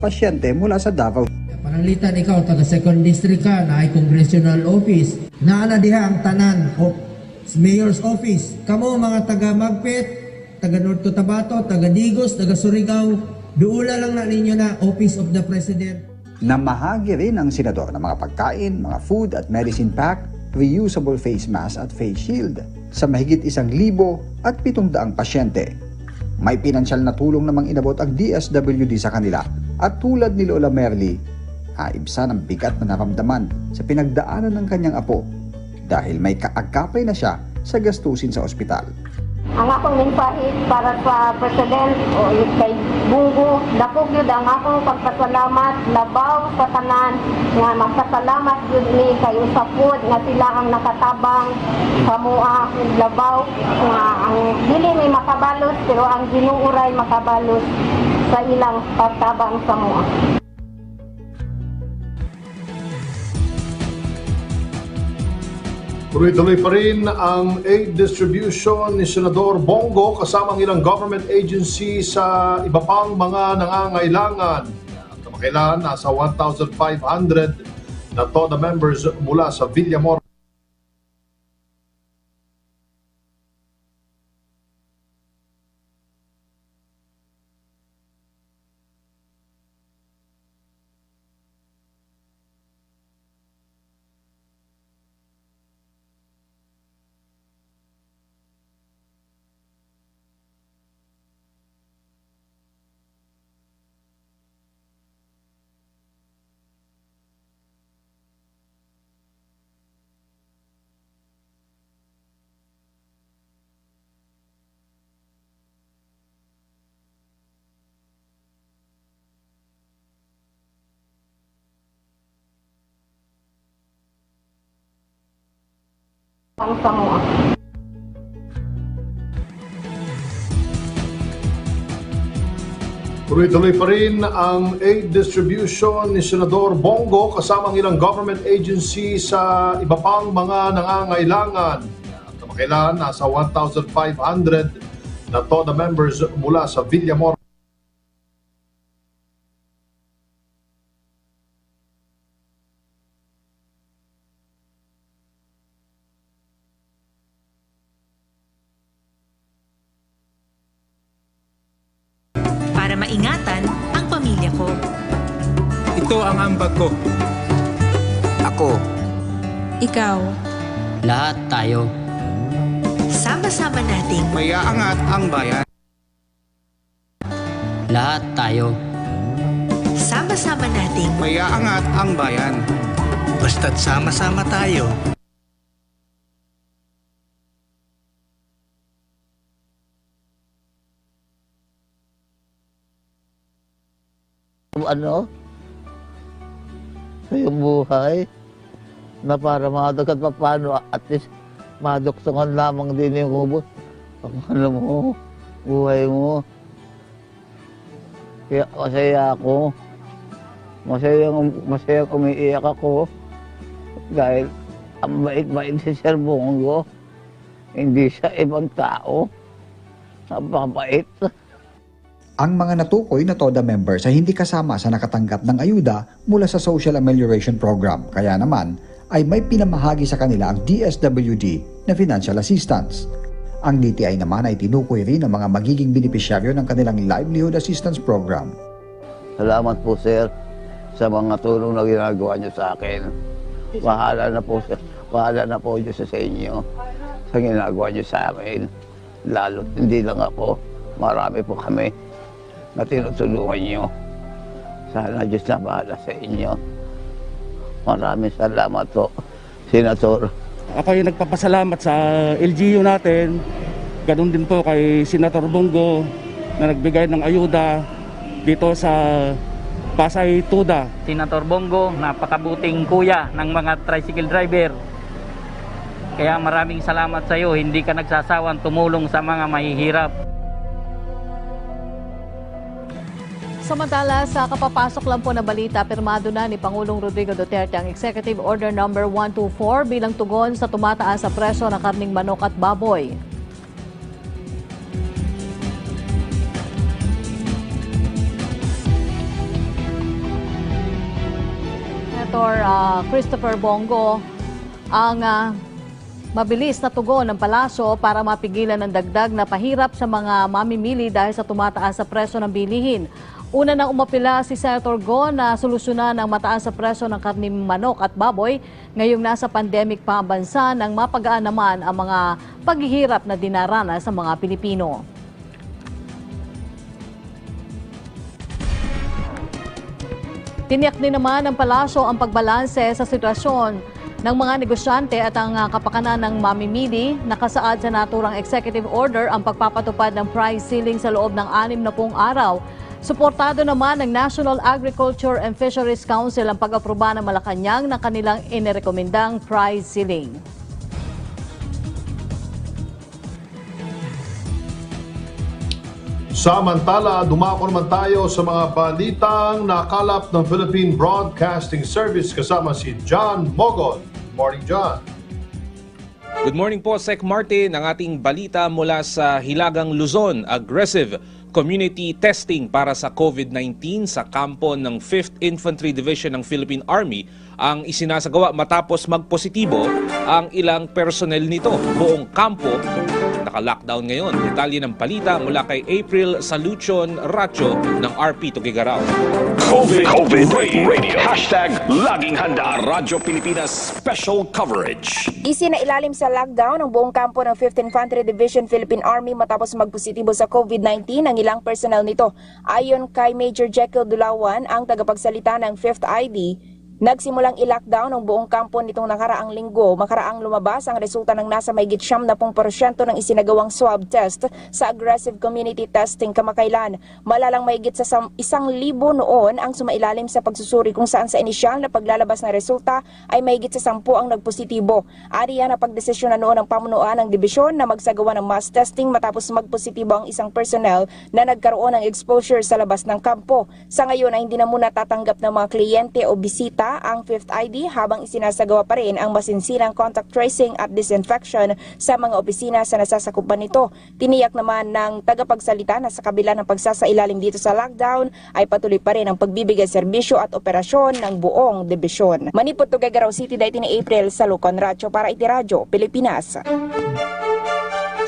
pasyente mula sa Davao. Pananglitan ikaw, taga 2nd District ka, na ay Congressional Office. Naala diha ang tanan o Mayor's Office. Kamo mga taga Magpet, taga North Cotabato, taga Digos, taga Surigao, duula lang na ninyo na Office of the President. Namahagi rin ang senador ng mga pagkain, mga food at medicine pack, reusable face mask at face shield sa mahigit 1,700 pasyente. May pinansyal na tulong namang inabot ang DSWD sa kanila at tulad ni Lola Merly, aibsan ang bigat na naramdaman sa pinagdaanan ng kanyang apo dahil may kaagapay na siya sa gastusin sa ospital. Ang akong mensahe para sa President o kay Bungo, dako gyud ang akong pagpasalamat labaw sa tanan nga magpasalamat gyud ni kayo sa food nga sila ang nakatabang sa mua labaw nga ang dili may makabalos pero ang Ginoo ray makabalos sa ilang pagtabang sa mua. Tuloy-tuloy pa rin ang aid distribution ni Senador Bongo kasama ang ilang government agency sa iba pang mga nangangailangan. At kamakailan, nasa 1,500 na TODA members mula sa Villamor. Ang sa mua. Tuloy-tuloy pa rin ang aid distribution ni Senador Bongo kasama ang ilang government agency sa iba pang mga nangangailangan. At kamakailan, nasa 1,500 na TODA members mula sa Villamor. Para maingatan ang pamilya ko. Ito ang ambag ko. Ako. Ikaw. Lahat tayo. Sama-sama nating Mayaangat ang bayan. Lahat tayo. sama-sama nating Mayaangat ang bayan. Basta't sama-sama tayo. Ano sa iyong buhay na para madagat pa paano at least maduktungan lamang din yung hubot ang ano mo, buhay mo. Kaya masaya ako. Masaya umiiyak ako dahil ang bait-bait si Sir Bongo. Hindi siya ibang tao. Napakabait. Ang mga natukoy na TODA members ay hindi kasama sa nakatanggap ng ayuda mula sa Social Amelioration Program. Kaya naman ay may pinamahagi sa kanila ang DSWD na financial assistance. Ang DTI naman ay tinukoy rin ang mga magiging benepisyaryo ng kanilang Livelihood Assistance Program. Salamat po, Sir, sa mga tulong na ginagawa niyo sa akin. Bahala na po Diyos sa inyo sa ginagawa niyo sa amin. Lalo't hindi lang ako, marami po kami na tinutulungan niyo. Sana Diyos na bahala sa inyo. Maraming salamat po, Senator. Ako yung nagpapasalamat sa LGU natin. Ganun din po kay Senator Bongo na nagbigay ng ayuda dito sa Pasay Tuda. Senator Bongo, napakabuting kuya ng mga tricycle driver. Kaya maraming salamat sa iyo. Hindi ka nagsasawang tumulong sa mga mahihirap. Samantala, sa kapapasok lang po na balita, pirmado na ni Pangulong Rodrigo Duterte ang Executive Order No. 124 bilang tugon sa tumataas sa presyo ng karning manok at baboy. Senator Christopher Bongo ang mabilis na tugon ng palasyo para mapigilan ng dagdag na pahirap sa mga mamimili dahil sa tumataas sa presyo ng bilihin. Una nang umapila si Senator Go na solusyonan ang mataas sa presyo ng karning manok at baboy. Ngayong nasa pandemic pa ang bansa nang mapagaan naman ang mga paghihirap na dinaranas sa mga Pilipino. Tiniyak din naman ng palasyo ang pagbalanse sa sitwasyon ng mga negosyante at ang kapakanan ng mamimili. Nakasaad sa naturang executive order ang pagpapatupad ng price ceiling sa loob ng 60 araw. Suportado naman ng National Agriculture and Fisheries Council ang pag-aproba ng Malacanang ng kanilang inirekomendang price ceiling. Samantala, dumako naman tayo sa mga balitang nakalap ng Philippine Broadcasting Service kasama si John Mogol. Morning, John. Good morning po, Sec Martin. Ang ating balita mula sa Hilagang Luzon, aggressive community testing para sa COVID-19 sa kampo ng 5th Infantry Division ng Philippine Army ang isinasagawa matapos magpositibo ang ilang personnel nito. Buong kampo naka-lockdown ngayon. Detalye ng balita mula kay April Salucion Racho ng RP Tugigaraw. COVID Radio. Hashtag Laging Handa Radyo Pilipinas Special Coverage. Isinailalim sa lockdown ang buong kampo ng 5th Infantry Division Philippine Army matapos magpositibo sa COVID-19 ang ilang personnel nito. Ayon kay Major Jekyll Dulawan, ang tagapagsalita ng 5th ID, nagsimulang i-lockdown ang buong kampo nitong nakaraang linggo. Makaraang lumabas ang resulta ng nasa mahigit 70% ng isinagawang swab test sa aggressive community testing kamakailan. Malalang mahigit sa 1,000 noon ang sumailalim sa pagsusuri kung saan sa inisyal na paglalabas ng resulta ay mahigit sa 10 ang nagpositibo. Ariyan na pagdesisyon na noon ng pamunuan ng dibisyon na magsagawa ng mass testing matapos magpositibo ang isang personnel na nagkaroon ng exposure sa labas ng kampo. Sa ngayon ay hindi na muna tatanggap ng mga kliyente o bisita ang 5th ID habang isinasagawa pa rin ang masinsinang contact tracing at disinfection sa mga opisina sa nasasakupan nito. Tiniyak naman ng tagapagsalita na sa kabila ng pagsasailalim dito sa lockdown ay patuloy pa rin ang pagbibigay serbisyo at operasyon ng buong dibisyon. Manipot, Tuguegarao City, dahil ni April Salucon Racho para Itiradyo, Pilipinas.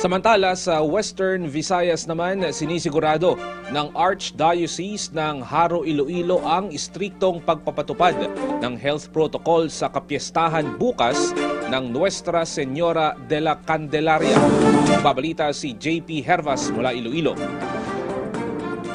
Samantala, sa Western Visayas naman, sinisigurado ng Archdiocese ng Haro Iloilo ang istriktong pagpapatupad ng health protocol sa kapiestahan bukas ng Nuestra Señora de la Candelaria. Babalita si JP Hervas mula Iloilo.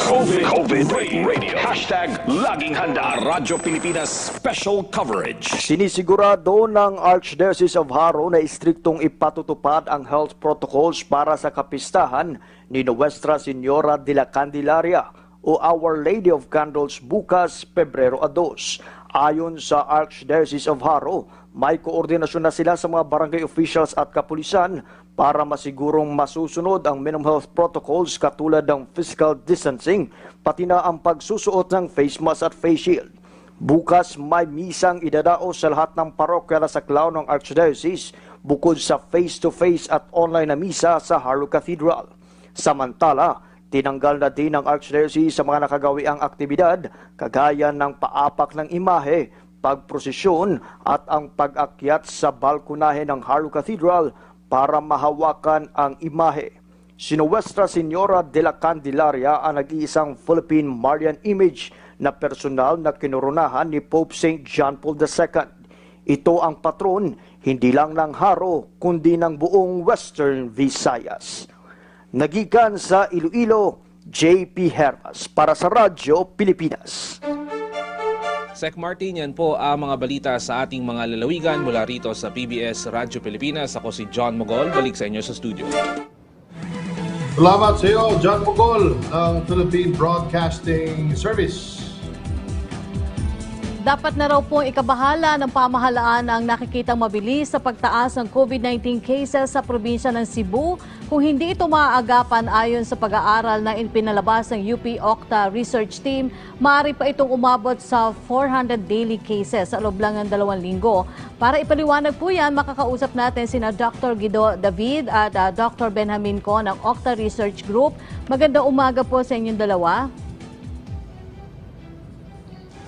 COVID Radio. Hashtag Laging Handa Radyo Pilipinas Special Coverage. Sinisigurado ng Archdiocese of Haro na istriktong ipatutupad ang health protocols para sa kapistahan ni Nuestra Señora de la Candelaria o Our Lady of Candles bukas, Pebrero 2. Ayon sa Archdiocese of Haro, may koordinasyon na sila sa mga barangay officials at kapulisan para masigurong masusunod ang minimum health protocols katulad ng physical distancing, pati na ang pagsusuot ng face mask at face shield. Bukas may misang idadaos sa lahat ng parokya na saklaw ng Archdiocese bukod sa face-to-face at online na misa sa Haro Cathedral. Samantala, tinanggal na din ng Archdiocese sa mga nakagawiang aktibidad kagaya ng paapak ng imahe, pagprosesyon at ang pag-akyat sa balkonahe ng Haro Cathedral para mahawakan ang imahe. Si Nuestra Señora de la Candelaria ang nag-iisang Philippine Marian image na personal na kinoronahan ni Pope St. John Paul II. Ito ang patron hindi lang ng Haro kundi ng buong Western Visayas. Nagikan sa Iloilo, JP Hervas para sa Radyo Pilipinas. Sec Martin, yan po ang mga balita sa ating mga lalawigan mula rito sa PBS Radyo Pilipinas. Ako si John Mogol. Balik sa inyo sa studio. Salamat sa iyo, John Mogol ng Philippine Broadcasting Service. Dapat na raw pong ikabahala ng pamahalaan ang nakikitang mabilis sa pagtaas ng COVID-19 cases sa probinsya ng Cebu. Kung hindi ito maaagapan ayon sa pag-aaral na ipinalabas ng UP Octa Research Team, maaari pa itong umabot sa 400 daily cases sa loob lang ng 2 linggo. Para ipaliwanag po yan, makakausap natin sina Dr. Guido David at Dr. Benjamin Co ng Octa Research Group. Magandang umaga po sa inyong dalawa.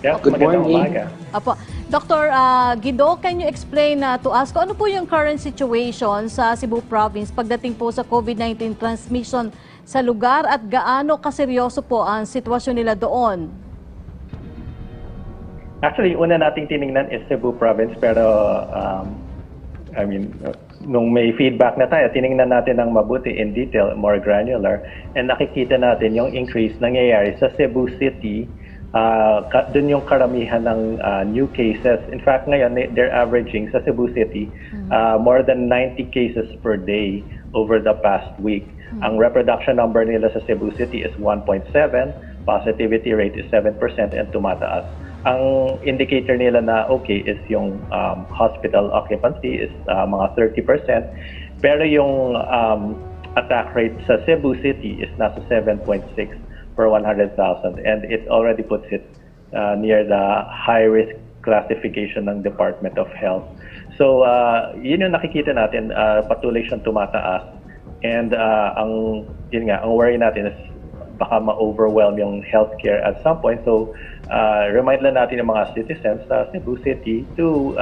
Good morning. Apo. Dr. Guido, can you explain to us kung ano po yung current situation sa Cebu Province pagdating po sa COVID-19 transmission sa lugar at gaano kaseryoso po ang sitwasyon nila doon? Actually, una nating tiningnan is Cebu Province pero nung may feedback na tayo, tiningnan natin ng mabuti in detail, more granular, and nakikita natin yung increase nangyayari sa Cebu City. Doon yung karamihan ng new cases. In fact, ngayon, they're averaging sa Cebu City more than 90 cases per day over the past week. Ang reproduction number nila sa Cebu City is 1.7, positivity rate is 7% and tumataas. Ang indicator nila na okay is yung hospital occupancy is mga 30%, pero yung attack rate sa Cebu City is nasa 7.6 per 100,000, and it already puts it near the high-risk classification ng Department of Health. So, yun yung nakikita natin, patuloy siyang tumataas. And ang worry natin is baka ma-overwhelm yung healthcare at some point. So, remind lang natin yung mga citizens sa Cebu City to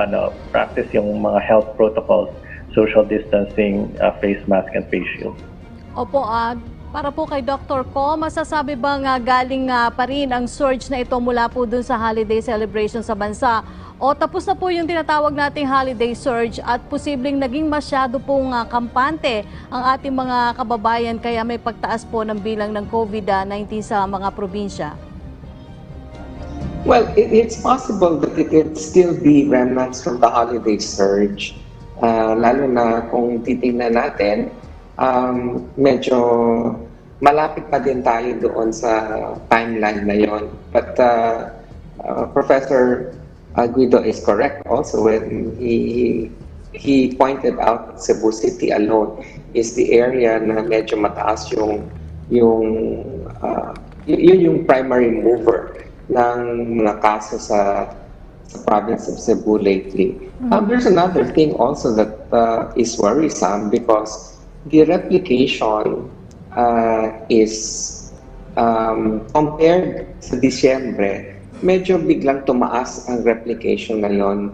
practice yung mga health protocols, social distancing, face mask, and face shield. Opo, para po kay Dr. Ko, masasabi bang galing pa rin ang surge na ito mula po dun sa holiday celebration sa bansa? O tapos na po yung tinatawag nating holiday surge at posibleng naging masyado pong kampante ang ating mga kababayan kaya may pagtaas po ng bilang ng COVID-19 sa mga probinsya? Well, it's possible that it could still be remnants from the holiday surge. Lalo na kung titingnan natin, medyo malapit pa din tayo doon sa timeline na yon. But Professor Guido is correct also when he pointed out Cebu City alone is the area na medyo mataas yung primary mover ng mga kaso sa province of Cebu lately. There's another thing also that is worrisome because the replication is compared sa Disyembre, medyo biglang tumaas ang replication ngayon,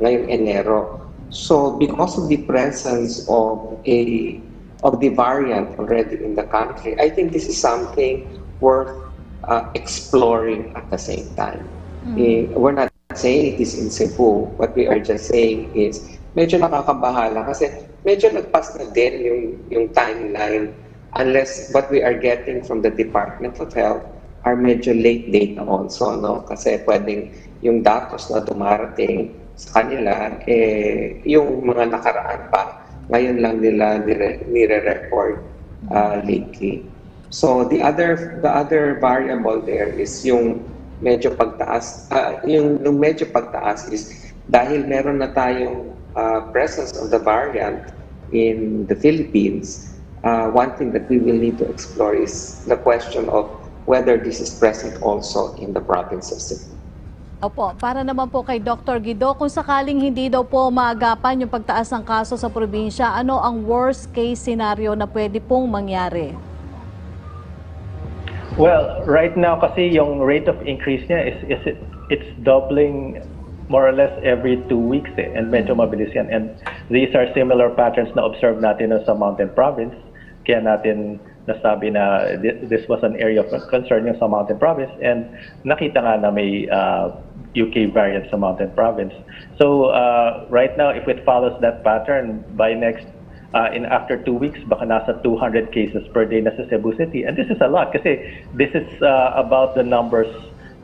ngayong Enero. So because of the presence of the variant already in the country, I think this is something worth exploring at the same time. We're not saying it is in Cebu. What we are just saying is medyo nakakabahala kasi medyo nagpas na din yung timeline unless what we are getting from the Department of Health are medyo late data also, no? Kasi pwedeng yung datos na dumarating sa kanila, yung mga nakaraan pa, ngayon lang nila nire-report lately. So the other variable there is yung medyo pagtaas. Yung medyo pagtaas is dahil meron na tayong presence of the variant in the Philippines, one thing that we will need to explore is the question of whether this is present also in the province of Cebu. Opo, para naman po kay Dr. Guido, kung sakaling hindi daw po maagapan yung pagtaas ng kaso sa probinsya, ano ang worst case scenario na pwede pong mangyari? Well, right now kasi yung rate of increase niya it's doubling more or less every 2 weeks and medyo mabilis yan. And these are similar patterns na observe natin sa Mountain Province. Kaya natin nasabi na this was an area of concern yung sa Mountain Province, and nakita nga na may UK variant sa Mountain Province. So right now, if it follows that pattern, by after 2 weeks, baka nasa 200 cases per day na sa Cebu City. And this is a lot kasi this is about the numbers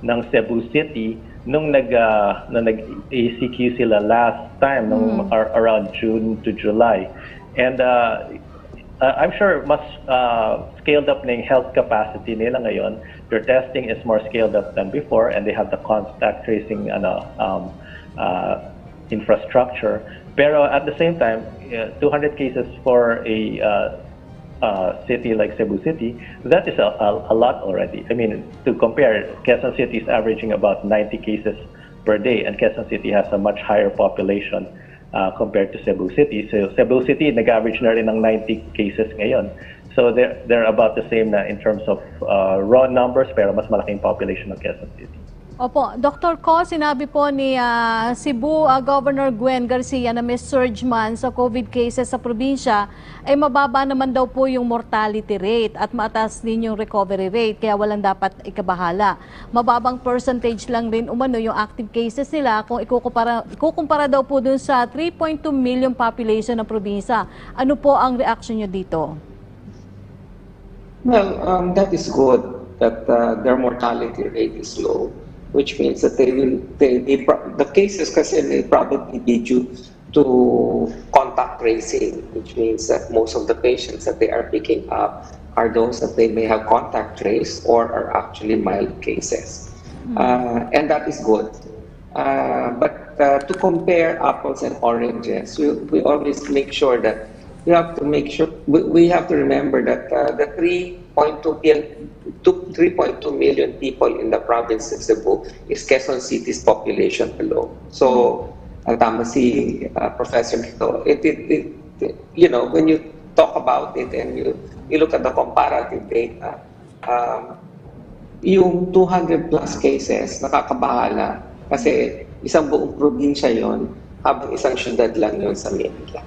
ng Cebu City nung nag-ACQ sila last time, around June to July. And I'm sure mas scaled up na yung health capacity nila ngayon. Their testing is more scaled up than before, and they have the contact tracing infrastructure. Pero at the same time, 200 cases for a city like Cebu City, that is a lot already. I mean, to compare, Quezon City is averaging about 90 cases per day, and Quezon City has a much higher population compared to Cebu City. So Cebu City, nag-average na rin ng 90 cases ngayon. So they're about the same na in terms of raw numbers, pero mas malaking population ng Quezon City. Opo, Dr. Ko, sinabi po ni Cebu Governor Gwen Garcia na may surge man sa COVID cases sa probinsya, ay mababa naman daw po yung mortality rate at mataas din yung recovery rate, kaya walang dapat ikabahala. Mababang percentage lang rin umano yung active cases nila kung ikukumpara daw po dun sa 3.2 million population ng probinsya. Ano po ang reaction nyo dito? Well, that is good that their mortality rate is low, which means that the cases kasi may probably be due to contact tracing, which means that most of the patients that they are picking up are those that they may have contact traced or are actually mild cases. And that is good. But to compare apples and oranges, we always make sure that we have to remember that the 3.2 million people in the province of Cebu is Quezon City's population alone. So, tama si Professor Gito, you know, when you talk about it and you look at the comparative data, yung 200 plus cases, nakakabahala kasi isang buong probinsya yon habang isang syudad lang yon sa Manila.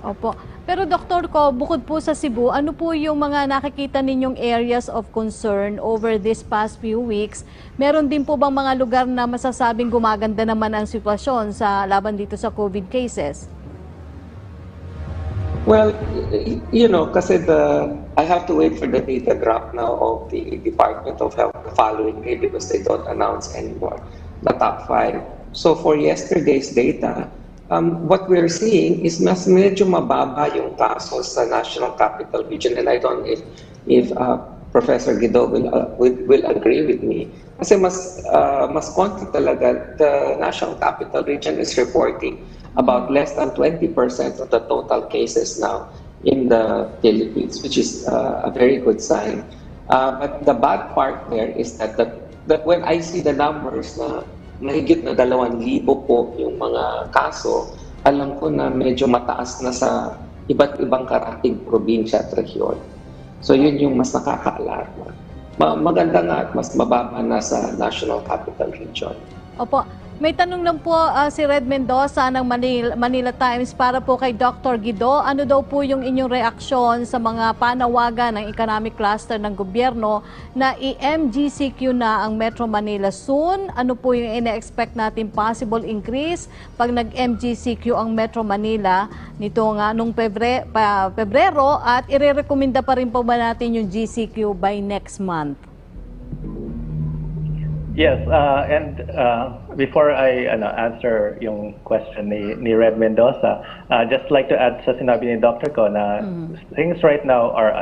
Opo. Pero Dr. Ko, bukod po sa Cebu, ano po yung mga nakikita ninyong areas of concern over this past few weeks? Meron din po bang mga lugar na masasabing gumaganda naman ang sitwasyon sa laban dito sa COVID cases? Well, you know, kasi I have to wait for the data drop now of the Department of Health the following day because they don't announce anymore the top 5. So for yesterday's data, what we're seeing is mas medyo mababa yung kasos sa National Capital Region, and I don't know if Professor Guido will agree with me. Kasi mas konti talaga. The National Capital Region is reporting about less than 20% of the total cases now in the Philippines, which is a very good sign. But the bad part there is that when I see the numbers na mahigit na 2,000 po yung mga kaso, alam ko na medyo mataas na sa iba't ibang karating probinsya at rehiyon. So yun yung mas nakaka-alarma. Maganda nga at mas mababa na sa National Capital Region. Opo. May tanong lang po si Red Mendoza ng Manila Times para po kay Dr. Guido. Ano daw po yung inyong reaksyon sa mga panawagan ng economic cluster ng gobyerno na i-MGCQ na ang Metro Manila soon? Ano po yung ina-expect natin possible increase pag nag-MGCQ ang Metro Manila nito nga nung Pebrero at irerekomenda pa rin po ba natin yung GCQ by next month? Yes, and before I answer yung question ni Red Mendoza, just like to add sa sinabi ni Dr. Ko na things right now are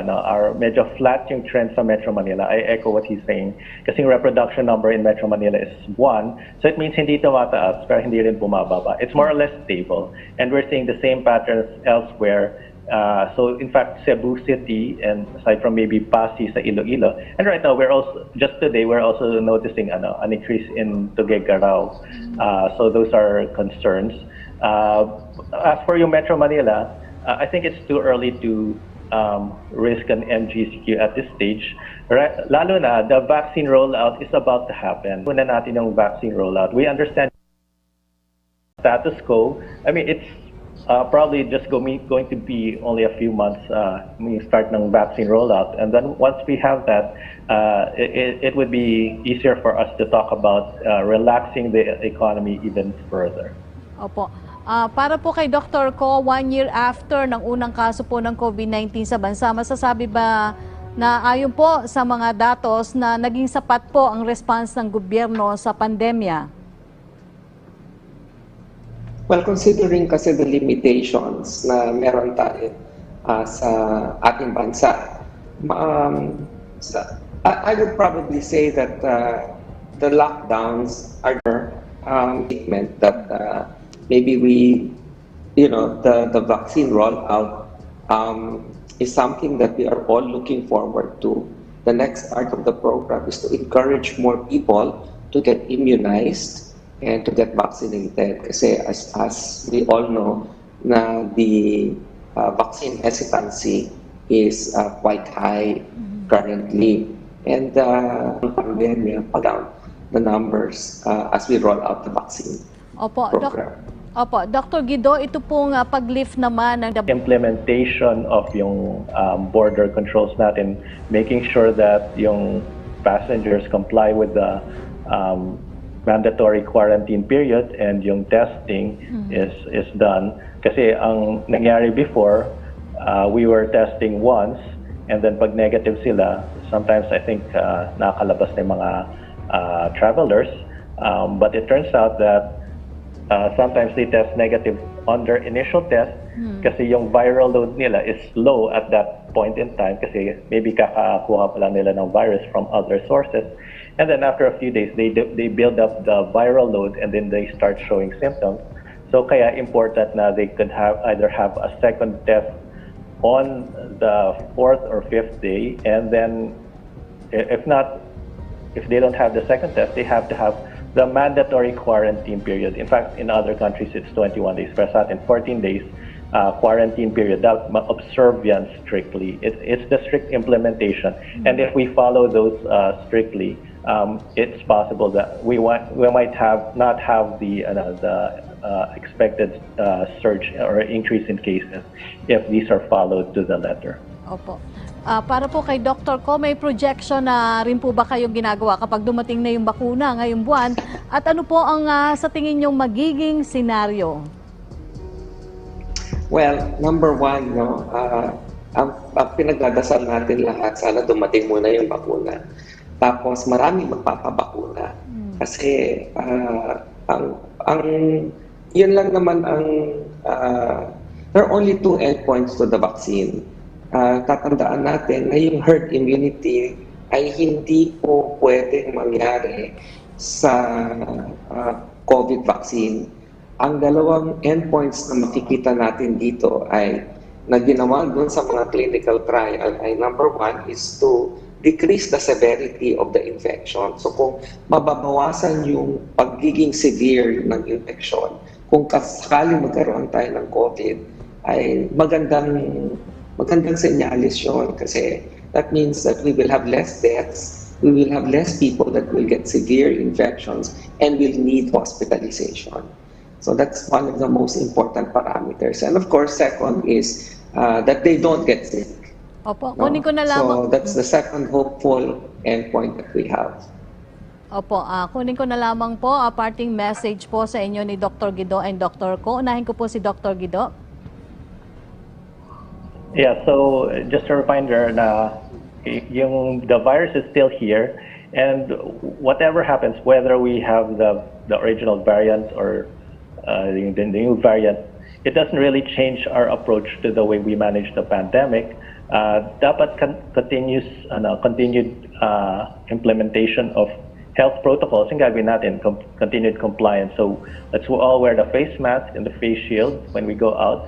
medyo flat yung trend sa Metro Manila. I echo what he's saying. Kasi yung reproduction number in Metro Manila is 1, so it means hindi tumataas pero hindi rin bumababa. It's more or less stable, and we're seeing the same patterns elsewhere. So in fact, Cebu City and aside from maybe Pasig sa Iloilo, and right now just today we're also noticing an increase in Tuguegarao. So those are concerns. As for yung Metro Manila, I think it's too early to risk an MGCQ at this stage. Lalo na the vaccine rollout is about to happen. Una natin yung vaccine rollout. We understand status quo. I mean, it's probably just going to be only a few months when we start ng vaccine rollout, and then once we have that, it would be easier for us to talk about relaxing the economy even further. Opo. Para po kay Dr. Ko, 1 year after ng unang kaso po ng COVID-19 sa bansa, masasabi ba na ayon po sa mga datos na naging sapat po ang response ng gobyerno sa pandemya? Well, considering kasi the limitations na meron tayo sa ating bansa, I would probably say that the lockdowns are statement that maybe the vaccine rollout is something that we are all looking forward to. The next part of the program is to encourage more people to get immunized and to get vaccinated. Kasi as we all know, na the vaccine hesitancy is quite high currently. And pandemya, the numbers as we roll out the vaccine program. Dr. Guido, ito pong pag-lift naman ng implementation of yung border controls natin, making sure that yung passengers comply with the mandatory quarantine period and yung testing is done. Kasi ang nangyari before, we were testing once and then pag negative sila, sometimes I think nakalabas na yung mga travelers. But it turns out that sometimes they test negative on their initial test kasi yung viral load nila is low at that point in time kasi maybe kakakuha pa lang nila ng virus from other sources. And then after a few days, they build up the viral load and then they start showing symptoms. So kaya important na they could either have a second test on the 4th or 5th day, and then if they don't have the second test, they have to have the mandatory quarantine period. In fact, in other countries, it's 21 days. Pero sa atin, 14 days quarantine period. That observance strictly. It's the strict implementation. And if we follow those strictly, it's possible that we might not have the expected surge or increase in cases if these are followed to the letter. Opo. Para po kay Dr. Ko, may projection na rin po ba kayong ginagawa kapag dumating na yung bakuna ngayong buwan? At ano po ang sa tingin nyong magiging senaryo? Well, number one, ang pinagdadasal natin lahat, sana dumating muna yung bakuna. Tapos marami magpapabakuna. Kasi yun lang naman there are only two endpoints to the vaccine. Tatandaan natin na yung herd immunity ay hindi po pwedeng mangyari sa COVID vaccine. Ang dalawang endpoints na makikita natin dito ay na ginawa doon sa mga clinical trial ay number one is to decrease the severity of the infection. So kung mababawasan yung pagiging severe ng infection, kung sakaling magkaroon tayo ng COVID, ay magandang senyalis yun kasi that means that we will have less deaths, we will have less people that will get severe infections and will need hospitalization. So that's one of the most important parameters. And of course, second is that they don't get sick. Opo, kunin ko na lamang. So that's the second hopeful endpoint that we have. Opo, kunin ko na lamang po parting message po sa inyo ni Dr. Guido and Dr. Ko. Unahin ko po si Dr. Guido. Yeah, so just a reminder na the virus is still here, and whatever happens, whether we have the original variant or the new variant, it doesn't really change our approach to the way we manage the pandemic. Dapat continued implementation of health protocols yung gagawin natin, continued compliance. So let's all wear the face mask and the face shield when we go out,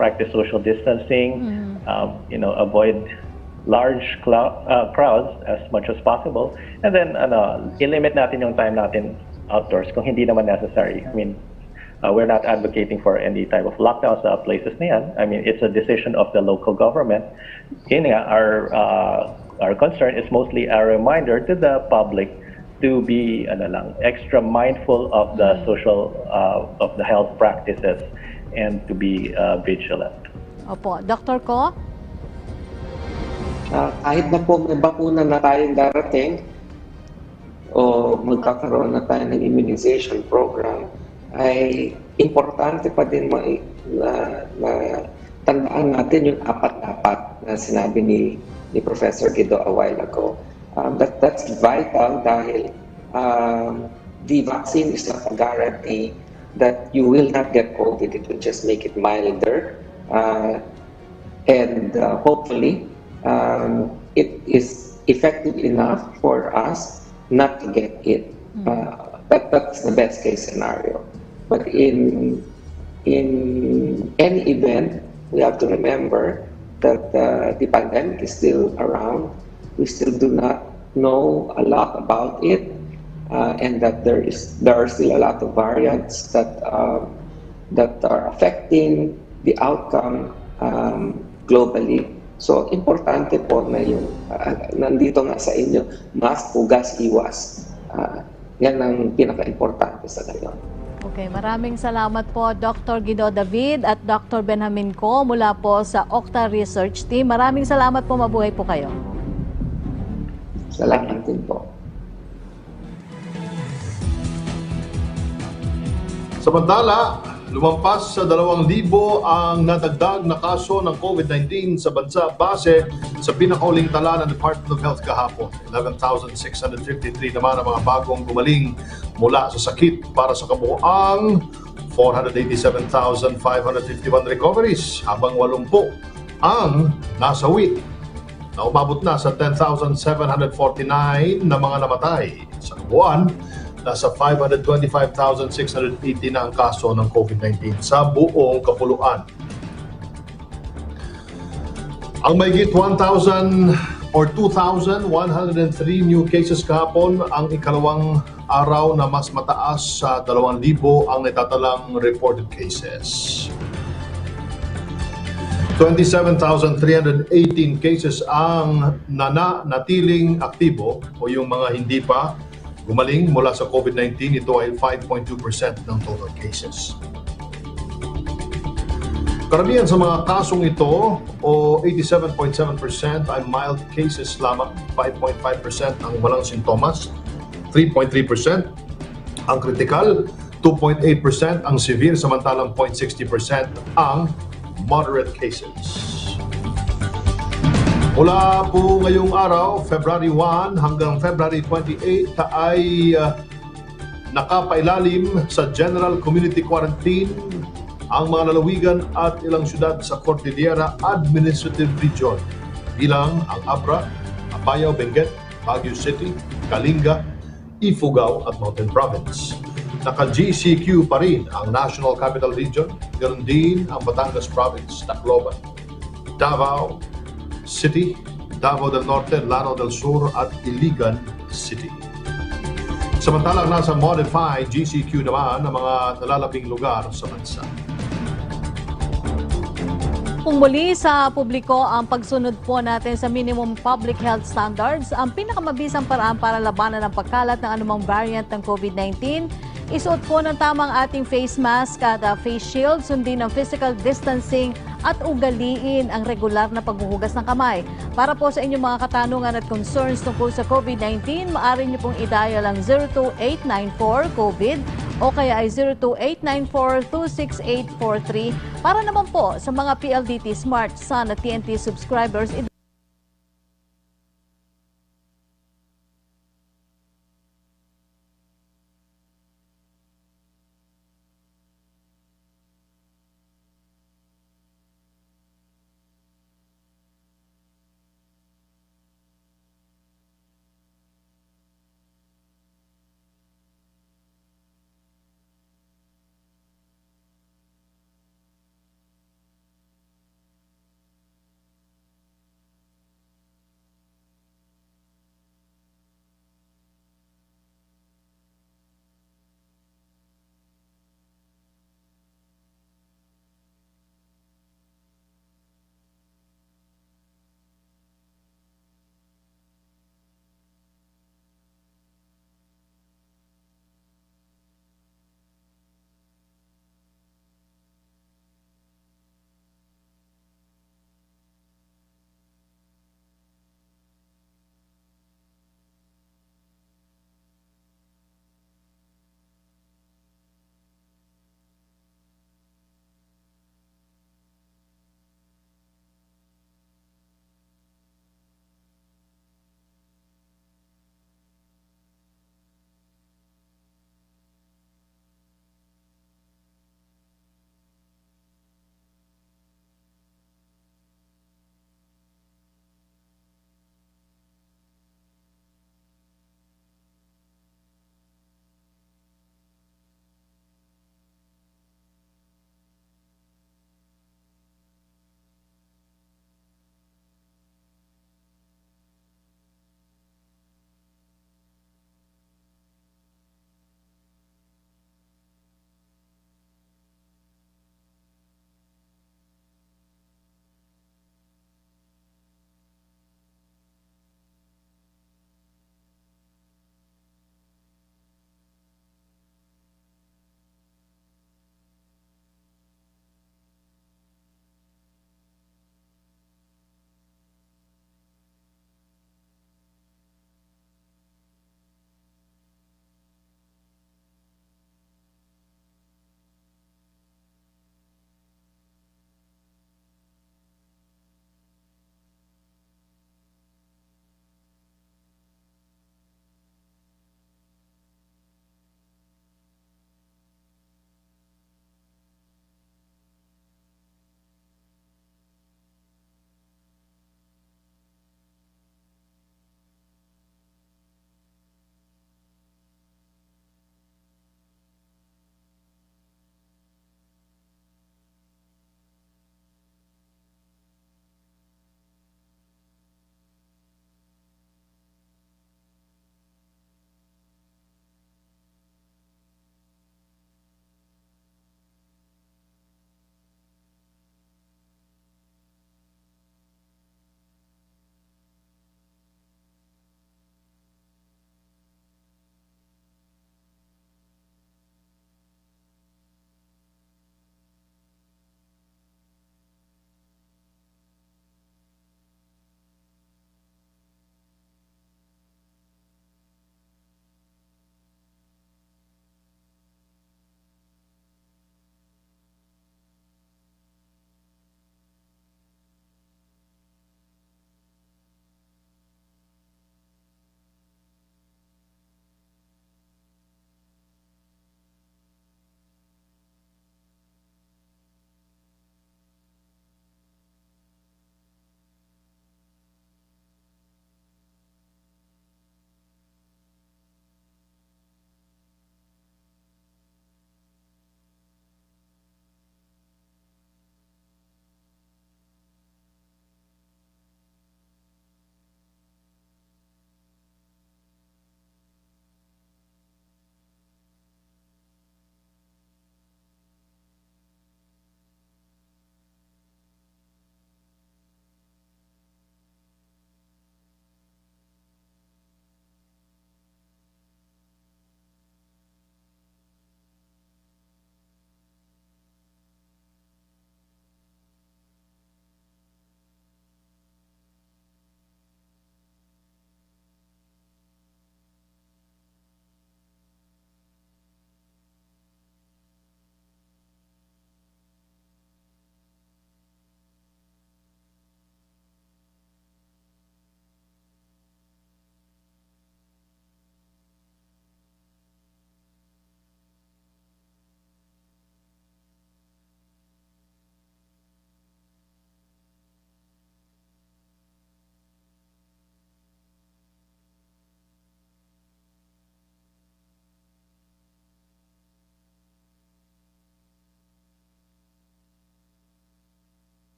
practice social distancing, avoid large crowds as much as possible, and then i-limit natin yung time natin outdoors kung hindi naman necessary. I mean, we're not advocating for any type of lockdown sa places na yan. I mean, it's a decision of the local government. Yun nga, our concern is mostly a reminder to the public to be extra mindful of the social of the health practices and to be vigilant. Opo, Dr. Ko? Kahit na po may bakuna na tayong darating o magkakaroon na tayo ng immunization program, ay importante pa din na tandaan natin yung apat-apat na sinabi ni Professor Guido a while ago. That's vital dahil the vaccine is not a guarantee that you will not get COVID. It will just make it milder. And hopefully, it is effective enough for us not to get it. That's the best case scenario. But in any event, we have to remember that the pandemic is still around. We still do not know a lot about it, and that there are still a lot of variants that are affecting the outcome globally. So importante po na yung nandito nga sa inyo, mask, hugas, iwas. Yan ang pinaka-importante sa ngayon. Okay, maraming salamat po Dr. Guido David at Dr. Benjamin Co mula po sa Octa Research Team. Maraming salamat po, mabuhay po kayo. Salamat din po. Samantala, lumampas sa 2,000 ang nadagdag na kaso ng COVID-19 sa bansa base sa pinakauling tala ng Department of Health kahapon. 11,653 naman ang mga bagong gumaling mula sa sakit para sa kabuuang 487,551 recoveries, habang 80 ang nasawi na umabot na sa 10,749 na mga namatay. Sa kabuuan, nasa 525,680 na ang kaso ng COVID-19 sa buong kapuluan. Ang mahigit 1,000 or 2,103 new cases kahapon, ang ikalawang araw na mas mataas sa 2,000 ang natatalang reported cases. 27,318 cases ang nanatiling aktibo o yung mga hindi pa gumaling mula sa COVID-19. Ito ay 5.2% ng total cases. Karamihan sa mga kasong ito o 87.7% ay mild cases lamang. 5.5% ang walang sintomas, 3.3% ang critical, 2.8% ang severe, samantalang 0.60% ang moderate cases. Mula po ngayong araw, February 1 hanggang February 28 ay nakapailalim sa General Community Quarantine ang mga lalawigan at ilang syudad sa Cordillera Administrative Region, bilang ang Abra, Apayao, Benguet, Baguio City, Kalinga, Ifugao at Mountain Province. Naka-GCQ pa rin ang National Capital Region, ganoon din ang Batangas Province, Tacloban, Davao City, Davao del Norte, Lanao del Sur at Iligan City. Samantalang nasa modified GCQ naman ang mga nalalabing lugar sa bansa. Kung muli sa publiko ang pagsunod po natin sa minimum public health standards, ang pinakamabisang paraan para labanan ang pagkalat ng anumang variant ng COVID-19, isuot po ng tamang ating face mask at face shield, sundin ang physical distancing at ugaliin ang regular na paghuhugas ng kamay. Para po sa inyong mga katanungan at concerns tungkol sa COVID-19, maaari niyo pong i-dial ang 02894-COVID o kaya ay 02894-26843. Para naman po sa mga PLDT Smart, Sun at TNT subscribers,